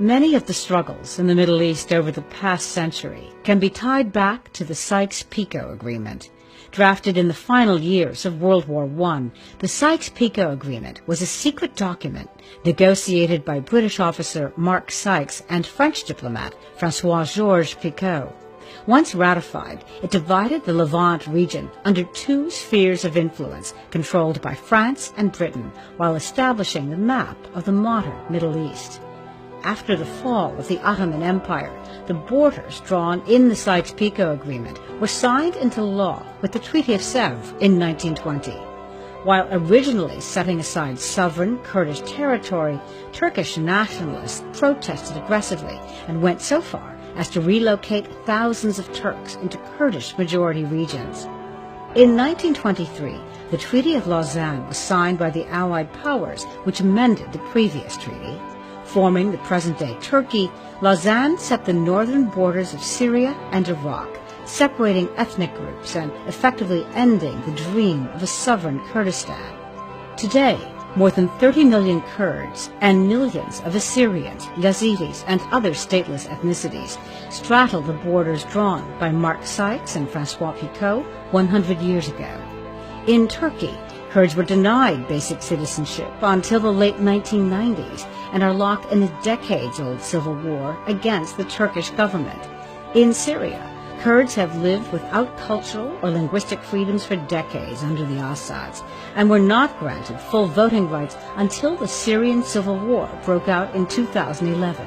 Many of the struggles in the Middle East over the past century can be tied back to the Sykes-Picot Agreement. Drafted in the final years of World War I, the Sykes-Picot Agreement was a secret document negotiated by British officer Mark Sykes and French diplomat François-Georges Picot. Once ratified, it divided the Levant region under two spheres of influence controlled by France and Britain while establishing the map of the modern Middle East. After the fall of the Ottoman Empire, the borders drawn in the Sykes-Picot Agreement were signed into law with the Treaty of Sèvres in 1920. While originally setting aside sovereign Kurdish territory, Turkish nationalists protested aggressively and went so far as to relocate thousands of Turks into Kurdish-majority regions. In 1923, the Treaty of Lausanne was signed by the Allied powers, which amended the previous treaty. Forming the present-day Turkey, Lausanne set the northern borders of Syria and Iraq, separating ethnic groups and effectively ending the dream of a sovereign Kurdistan. Today, more than 30 million Kurds and millions of Assyrians, Yazidis, and other stateless ethnicities straddle the borders drawn by Mark Sykes and François Picot 100 years ago. In Turkey, Kurds were denied basic citizenship until the late 1990s and are locked in a decades-old civil war against the Turkish government. In Syria, Kurds have lived without cultural or linguistic freedoms for decades under the Assads and were not granted full voting rights until the Syrian civil war broke out in 2011.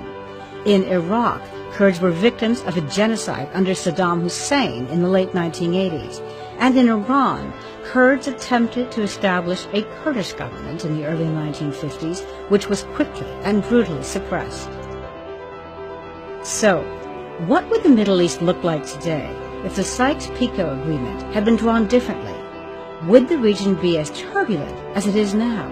In Iraq, Kurds were victims of a genocide under Saddam Hussein in the late 1980s. And in Iran, Kurds attempted to establish a Kurdish government in the early 1950s, which was quickly and brutally suppressed. So, what would the Middle East look like today if the Sykes-Picot Agreement had been drawn differently? Would the region be as turbulent as it is now?